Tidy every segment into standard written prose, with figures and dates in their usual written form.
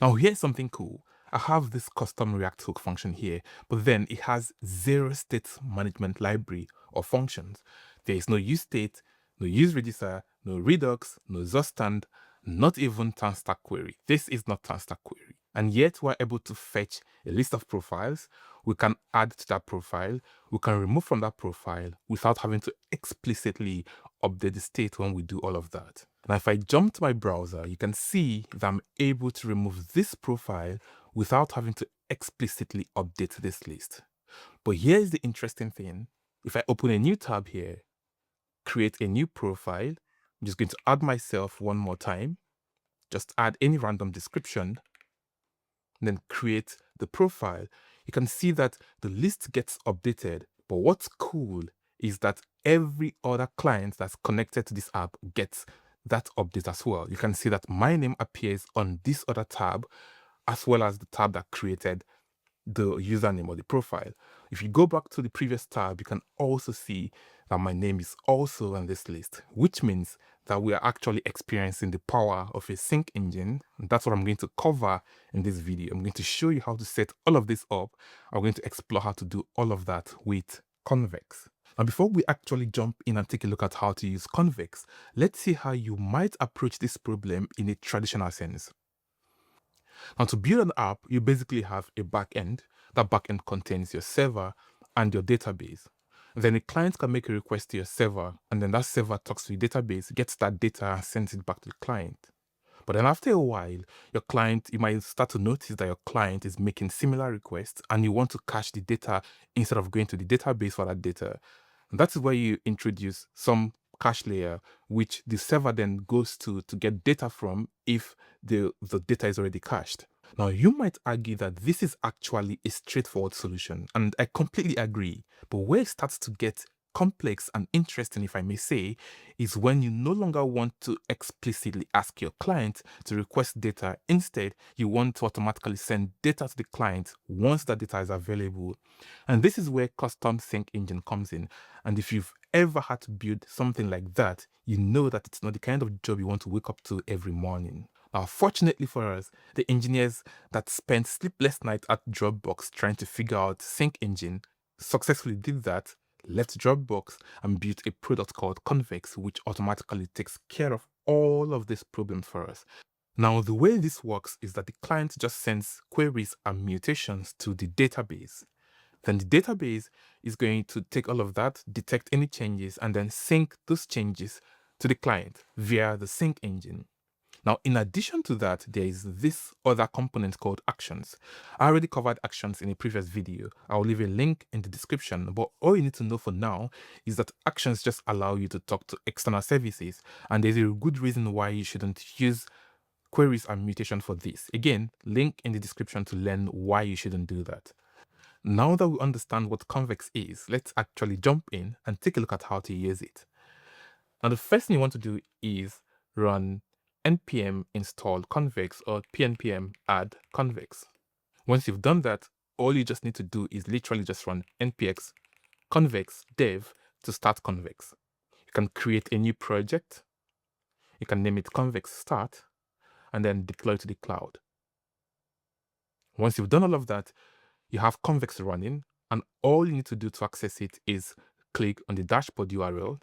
Now here's something cool. I have this custom React hook function here, but then it has zero state management library or functions. There is no useState, no useRegister, no Redux, no Zustand, not even TanStack query. This is not TanStack query. And yet we're able to fetch a list of profiles. We can add to that profile. We can remove from that profile without having to explicitly update the state when we do all of that. Now, if I jump to my browser, you can see that I'm able to remove this profile without having to explicitly update this list. But here's the interesting thing. If I open a new tab here, create a new profile, I'm just going to add myself one more time, just add any random description, and then create the profile, you can see that the list gets updated. But what's cool is that every other client that's connected to this app gets that update as well. You can see that my name appears on this other tab, as well as the tab that created the username or the profile. If you go back to the previous tab, you can also see that my name is also on this list, which means that we are actually experiencing the power of a sync engine. And that's what I'm going to cover in this video. I'm going to show you how to set all of this up. I'm going to explore how to do all of that with Convex. Now, before we actually jump in and take a look at how to use Convex, let's see how you might approach this problem in a traditional sense. Now, to build an app, you basically have a backend. That backend contains your server and your database. Then a client can make a request to your server, and then that server talks to your database, gets that data, and sends it back to the client. But then after a while, you might start to notice that your client is making similar requests, and you want to cache the data instead of going to the database for that data. And that's where you introduce some cache layer, which the server then goes to get data from if the data is already cached. Now, you might argue that this is actually a straightforward solution, and I completely agree. But where it starts to get complex and interesting, if I may say, is when you no longer want to explicitly ask your client to request data. Instead, you want to automatically send data to the client once that data is available. And this is where custom sync engine comes in. And if you've ever had to build something like that, you know that it's not the kind of job you want to wake up to every morning. Now, fortunately for us, the engineers that spent sleepless nights at Dropbox trying to figure out sync engine successfully did that, left Dropbox, and built a product called Convex, which automatically takes care of all of these problems for us. Now, the way this works is that the client just sends queries and mutations to the database. Then the database is going to take all of that, detect any changes, and then sync those changes to the client via the sync engine. Now, in addition to that, there is this other component called actions. I already covered actions in a previous video. I'll leave a link in the description, but all you need to know for now is that actions just allow you to talk to external services, and there's a good reason why you shouldn't use queries and mutation for this. Again, link in the description to learn why you shouldn't do that. Now that we understand what Convex is, let's actually jump in and take a look at how to use it. Now, the first thing you want to do is run npm install convex or pnpm add convex. Once you've done that, all you just need to do is literally just run npx convex dev to start Convex. You can create a new project. You can name it Convex Start and then deploy to the cloud. Once you've done all of that, you have Convex running, and all you need to do to access it is click on the dashboard URL,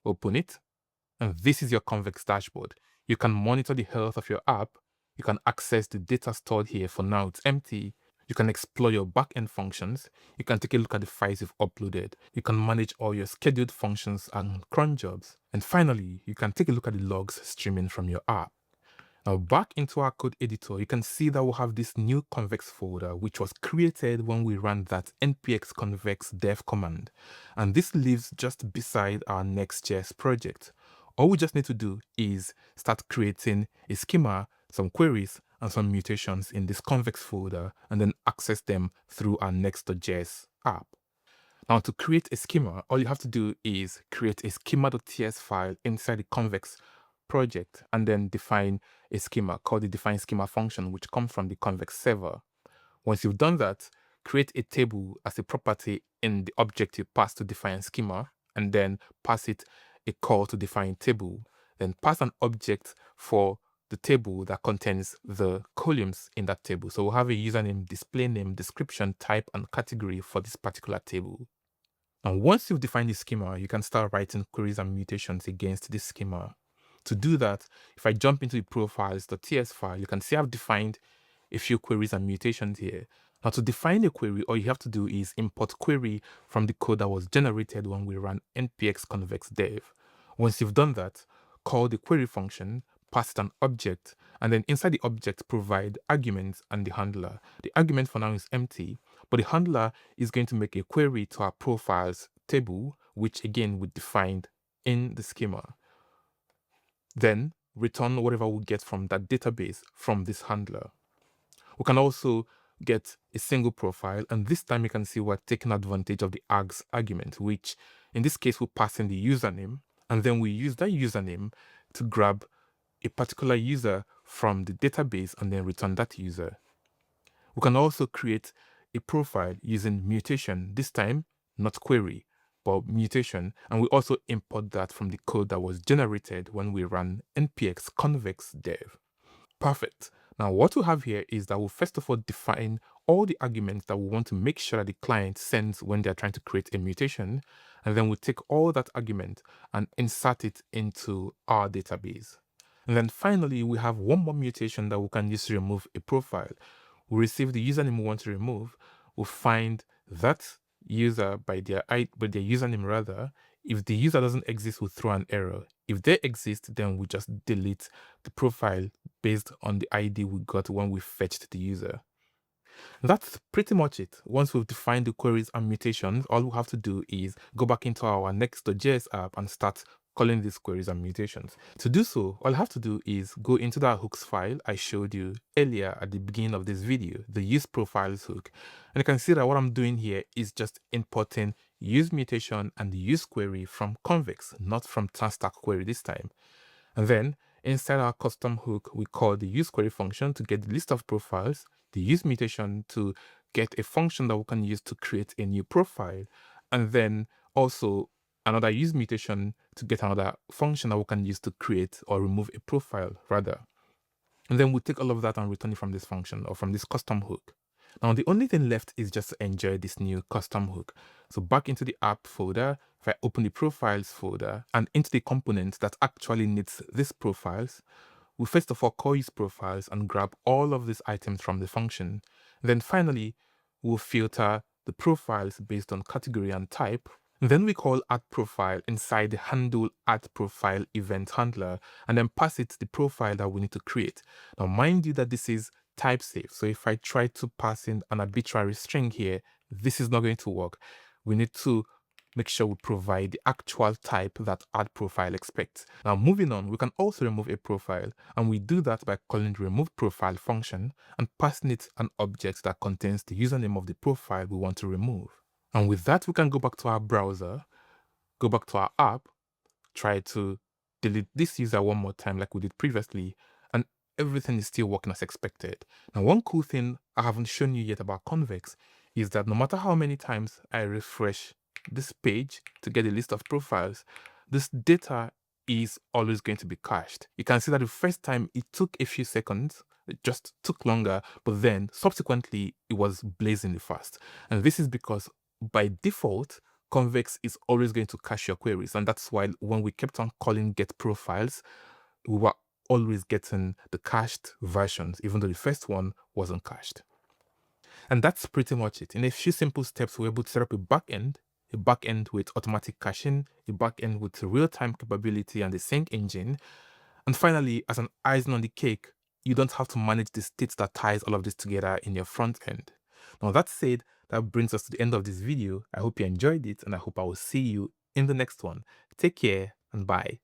open it, and this is your Convex dashboard. You can monitor the health of your app. You can access the data stored here. For now, it's empty. You can explore your backend functions. You can take a look at the files you've uploaded. You can manage all your scheduled functions and cron jobs. And finally, you can take a look at the logs streaming from your app. Now, back into our code editor, you can see that we'll have this new Convex folder, which was created when we ran that npx convex dev command. And this lives just beside our Next.js project. All we just need to do is start creating a schema, some queries, and some mutations in this Convex folder, and then access them through our Next.js app. Now, to create a schema, all you have to do is create a schema.ts file inside the Convex project and then define a schema called the define schema function, which comes from the Convex server. Once you've done that, create a table as a property in the object you pass to define schema, and then pass it a call to define table. Then pass an object for the table that contains the columns in that table. So we'll have a username, display name, description, type, and category for this particular table. And once you've defined the schema, you can start writing queries and mutations against this schema. To do that, if I jump into the profiles.ts file, you can see I've defined a few queries and mutations here. Now, to define a query, all you have to do is import query from the code that was generated when we ran npx convex dev. Once you've done that, call the query function, pass it an object, and then inside the object provide arguments and the handler. The argument for now is empty, but the handler is going to make a query to our profiles table, which again we defined in the schema. Then return whatever we get from that database from this handler. We can also get a single profile, and this time you can see we're taking advantage of the args argument, which in this case we pass in the username, and then we use that username to grab a particular user from the database and then return that user. We can also create a profile using mutation, this time not query, but mutation, and we also import that from the code that was generated when we ran npx convex dev. Perfect. Now what we have here is that we'll first of all define all the arguments that we want to make sure that the client sends when they're trying to create a mutation, and then we take all that argument and insert it into our database. And then finally, we have one more mutation that we can use to remove a profile. We receive the username we want to remove. We'll find that user by their username rather. If the user doesn't exist, we'll throw an error. If they exist, then we just delete the profile based on the ID we got when we fetched the user. That's pretty much it. Once we've defined the queries and mutations, all we have to do is go back into our next.js app and start calling these queries and mutations. To do so, all I have to do is go into that hooks file I showed you earlier at the beginning of this video, the use profiles hook. And you can see that what I'm doing here is just importing use mutation and the use query from convex, not from transstack query this time. And then inside our custom hook, we call the use query function to get the list of profiles, the use mutation to get a function that we can use to create a new profile, and then also another use mutation to get another function that we can use to create or remove a profile rather. And then we take all of that and return it from this function or from this custom hook. Now the only thing left is just to enjoy this new custom hook. So back into the app folder, if I open the profiles folder and into the component that actually needs these profiles, we first of all call use profiles and grab all of these items from the function. Then finally, we'll filter the profiles based on category and type. Then we call add profile inside the handle add profile event handler and then pass it the profile that we need to create. Now mind you that this is type safe. So if I try to pass in an arbitrary string here, this is not going to work. We need to make sure we provide the actual type that add profile expects. Now moving on, we can also remove a profile, and we do that by calling the remove profile function and passing it an object that contains the username of the profile we want to remove. And with that, we can go back to our browser, go back to our app, try to delete this user one more time like we did previously, and everything is still working as expected. Now, one cool thing I haven't shown you yet about Convex is that no matter how many times I refresh this page to get a list of profiles, this data is always going to be cached. You can see that the first time it took a few seconds, it just took longer, but then subsequently it was blazingly fast. And this is because by default, Convex is always going to cache your queries. And that's why when we kept on calling get profiles, we were always getting the cached versions, even though the first one wasn't cached. And that's pretty much it. In a few simple steps, we're able to set up a backend with automatic caching, a backend with real-time capability and a sync engine. And finally, as an icing on the cake, you don't have to manage the state that ties all of this together in your front end. Now that said, that brings us to the end of this video. I hope you enjoyed it, and I hope I will see you in the next one. Take care and bye.